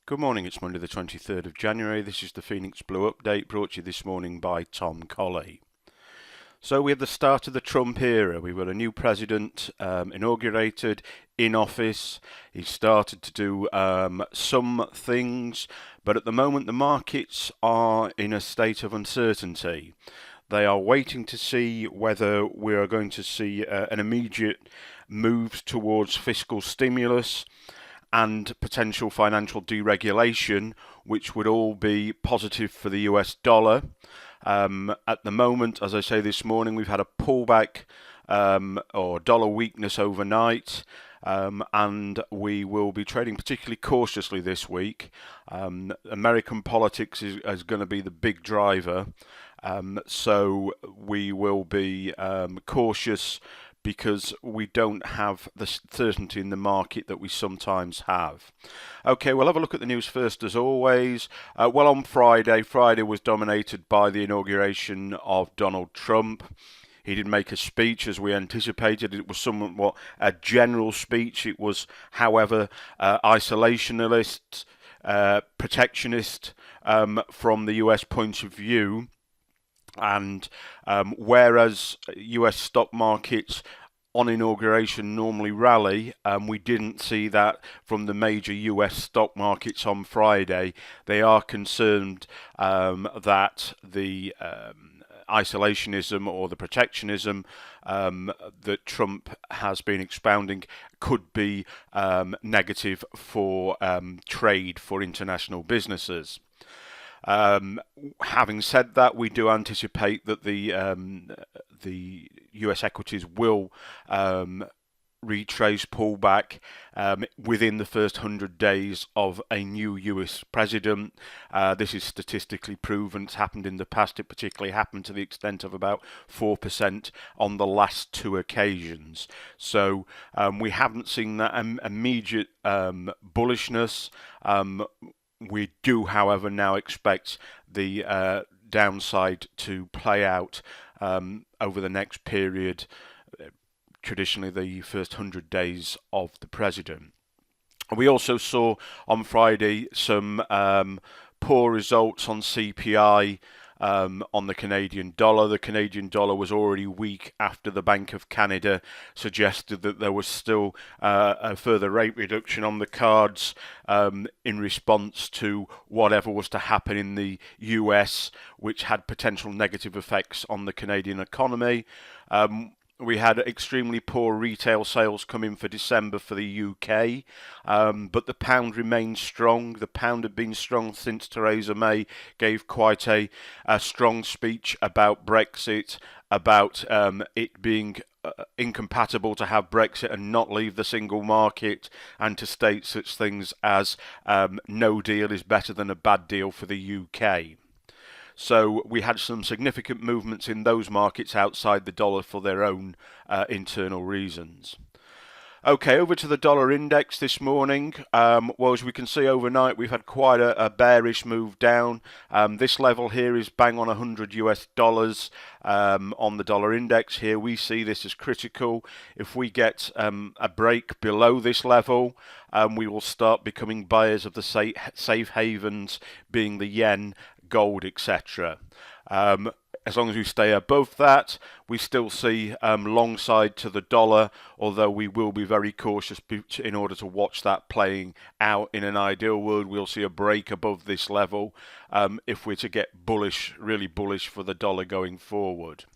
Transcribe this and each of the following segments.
Good morning, it's Monday the 23rd of January. This is the Phoenix Blue Update brought to you this morning by Tom Colley. So we had the start of the Trump era. We've got a new president inaugurated in office. He started to do some things, but at the moment the markets are in a state of uncertainty. They are waiting to see whether we are going to see an immediate move towards fiscal stimulus and potential financial deregulation, which would all be positive for the US dollar. At the moment, as I say this morning, we've had a pullback or dollar weakness overnight. And we will be trading particularly cautiously this week. American politics is going to be the big driver, so we will be cautious because we don't have the certainty in the market that we sometimes have. Okay, we'll have a look at the news first as always. On Friday was dominated by the inauguration of Donald Trump. He did make a speech as we anticipated. It was somewhat a general speech. It was, however, isolationist, protectionist from the US point of view. And whereas US stock markets on inauguration normally rally, we didn't see that from the major US stock markets on Friday. They are concerned that the isolationism or the protectionism that Trump has been expounding could be negative for trade for international businesses. Having said that, we do anticipate that the US equities will retrace, pull back within the first 100 days of a new US president. This is statistically proven. It's happened in the past. It particularly happened to the extent of about 4% on the last two occasions. So we haven't seen that immediate bullishness. We do, however, now expect the downside to play out over the next period, traditionally the first 100 days of the president. We also saw on Friday some poor results on CPI on the Canadian dollar. The Canadian dollar was already weak after the Bank of Canada suggested that there was still a further rate reduction on the cards in response to whatever was to happen in the US, which had potential negative effects on the Canadian economy. We had extremely poor retail sales come in for December for the UK, but the pound remained strong. The pound had been strong since Theresa May gave quite a strong speech about Brexit, about it being incompatible to have Brexit and not leave the single market, and to state such things as no deal is better than a bad deal for the UK. So we had some significant movements in those markets outside the dollar for their own internal reasons. Okay, over to the dollar index this morning. Well, as we can see overnight, we've had quite a bearish move down. This level here is bang on 100 US dollars on the dollar index here. We see this as critical. If we get a break below this level, we will start becoming buyers of the safe havens, being the yen, gold, etc. As long as we stay above that, we still see long side to the dollar, although we will be very cautious in order to watch that playing out. In an ideal world, we'll see a break above this level if we're to get bullish, really bullish for the dollar going forward.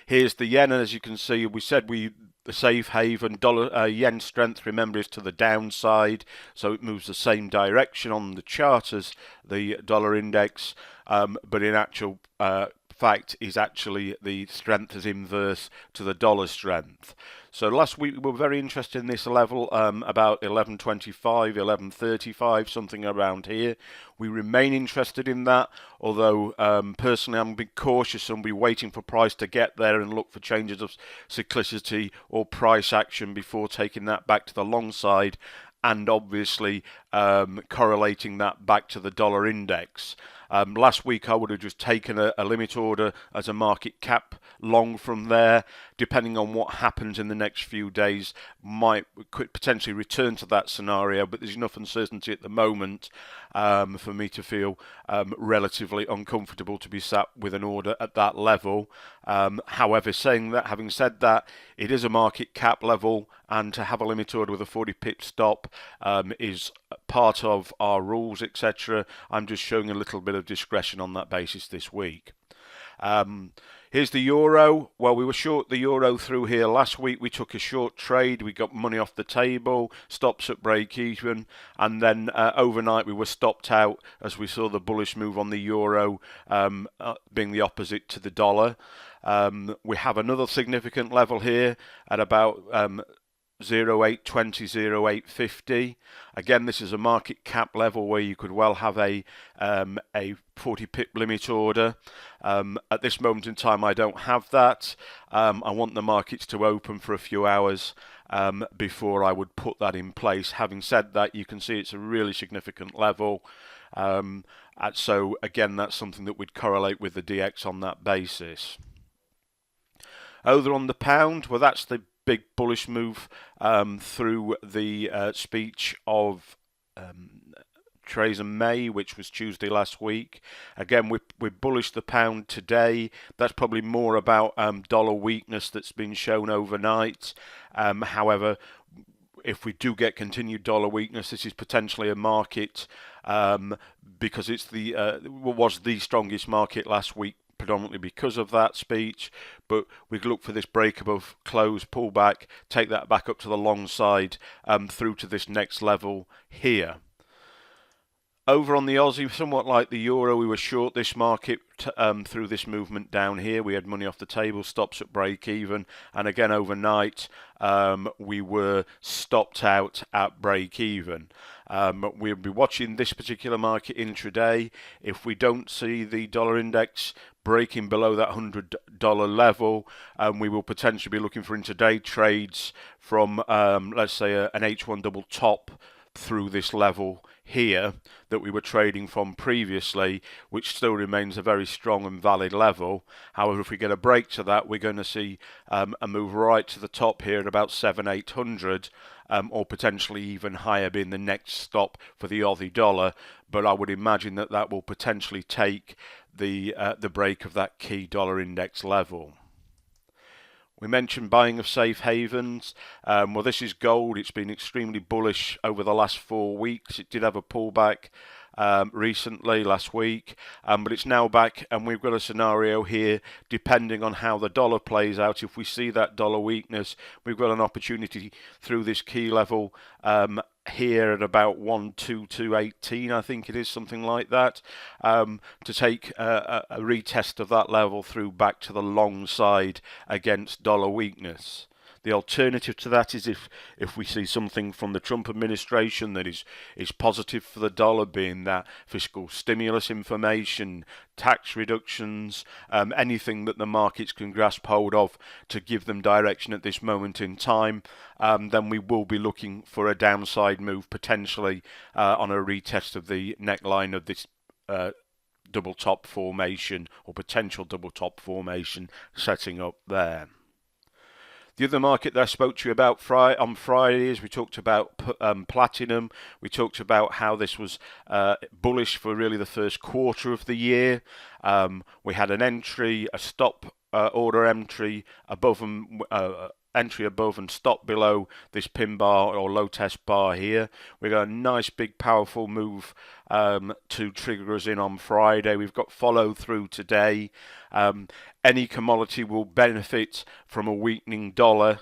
Here's the yen, and as you can see, we said the safe haven dollar yen strength, remember, is to the downside, so it moves the same direction on the chart as the dollar index, but in actual fact is actually the strength is inverse to the dollar strength. So last week we were very interested in this level, about 11.25, 11.35, something around here. We remain interested in that, although personally I'm being cautious and be waiting for price to get there and look for changes of cyclicity or price action before taking that back to the long side and obviously correlating that back to the dollar index. Last week I would have just taken a limit order as a market cap long from there. Depending on what happens in the next few days, could potentially return to that scenario, but there's enough uncertainty at the moment for me to feel relatively uncomfortable to be sat with an order at that level. However, having said that, it is a market cap level, and to have a limit order with a 40 pip stop is part of our rules, etc. I'm just showing a little bit of discretion on that basis this week. Here's the euro. Well, we were short the euro through here last week. We took a short trade. We got money off the table, stops at break even, and then overnight we were stopped out as we saw the bullish move on the euro being the opposite to the dollar. We have another significant level here at about 0820, 0850. Again, this is a market cap level where you could well have a 40 pip limit order. At this moment in time, I don't have that. I want the markets to open for a few hours before I would put that in place. Having said that, you can see it's a really significant level. So again, that's something that would correlate with the DX on that basis. Over on the pound, well, that's the big bullish move through the speech of Theresa May, which was Tuesday last week. Again, we bullish the pound today. That's probably more about dollar weakness that's been shown overnight. However, if we do get continued dollar weakness, this is potentially a market because it's was the strongest market last week, predominantly because of that speech, but we look for this break above close, pull back, take that back up to the long side through to this next level here. Over on the Aussie, somewhat like the euro, we were short this market through this movement down here. We had money off the table, stops at break even, and again overnight we were stopped out at break even. We'll be watching this particular market intraday. If we don't see the dollar index breaking below that $100 level, we will potentially be looking for intraday trades from, let's say, an H1 double top through this level here that we were trading from previously, which still remains a very strong and valid level. However, if we get a break to that, we're going to see a move right to the top here at about 700-800, or potentially even higher being the next stop for the Aussie dollar. But I would imagine that that will potentially take the break of that key dollar index level. We mentioned buying of safe havens. Well, this is gold. It's been extremely bullish over the last 4 weeks. It did have a pullback recently, last week, but it's now back, and we've got a scenario here, depending on how the dollar plays out. If we see that dollar weakness, we've got an opportunity through this key level here at about 122.18, I think it is, something like that, to take a retest of that level through back to the long side against dollar weakness. The alternative to that is if we see something from the Trump administration that is positive for the dollar, being that fiscal stimulus information, tax reductions, anything that the markets can grasp hold of to give them direction at this moment in time, then we will be looking for a downside move, potentially on a retest of the neckline of this double top formation, or potential double top formation setting up there. The other market that I spoke to you about on Friday is we talked about platinum. We talked about how this was bullish for really the first quarter of the year. We had an entry, a stop order entry above and entry above and stop below this pin bar or low test bar here. We got a nice big powerful move to trigger us in on Friday. We've got follow through today. Any commodity will benefit from a weakening dollar.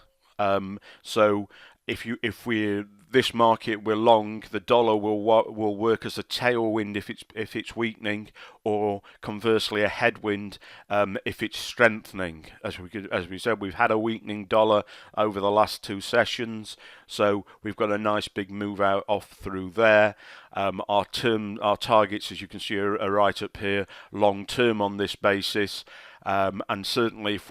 So if we're this market we're long, the dollar will work as a tailwind if it's weakening, or conversely a headwind if it's strengthening. As we said, we've had a weakening dollar over the last 2 sessions, so we've got a nice big move out off through there. Our targets, as you can see, are right up here, long term on this basis. And certainly if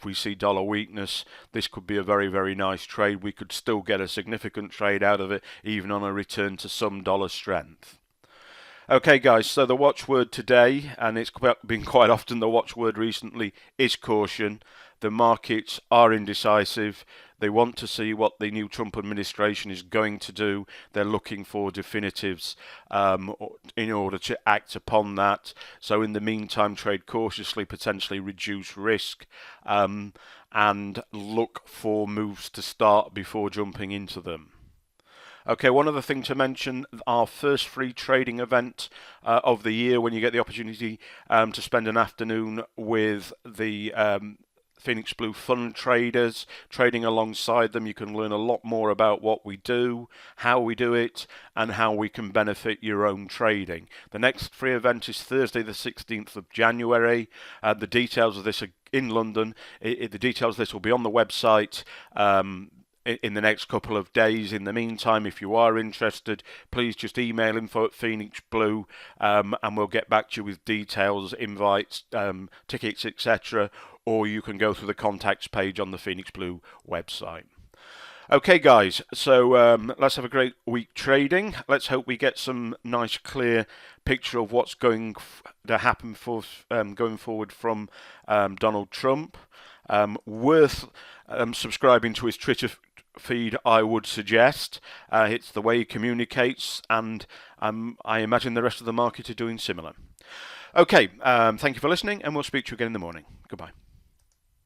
we see dollar weakness, this could be a very, very nice trade. We could still get a significant trade out of it, even on a return to some dollar strength. Okay, guys, so the watchword today, and it's been quite often the watchword recently, is caution. The markets are indecisive. They want to see what the new Trump administration is going to do. They're looking for definitives in order to act upon that. So in the meantime, trade cautiously, potentially reduce risk, and look for moves to start before jumping into them. Okay, one other thing to mention, our first free trading event of the year, when you get the opportunity to spend an afternoon with the Phoenix Blue fund traders, trading alongside them. You can learn a lot more about what we do, how we do it, and how we can benefit your own trading. The next free event is Thursday the 16th of January. The details of this are in London. The details of this will be on the website in the next couple of days. In the meantime, if you are interested, please just email info@Phoenix Blue, and we'll get back to you with details, invites, tickets, etc. Or you can go through the contacts page on the Phoenix Blue website. Okay, guys, so let's have a great week trading. Let's hope we get some nice, clear picture of what's going to happen for going forward from Donald Trump. Worth subscribing to his Twitter feed, I would suggest. It's the way he communicates, and I imagine the rest of the market are doing similar. Okay, thank you for listening, and we'll speak to you again in the morning. Goodbye.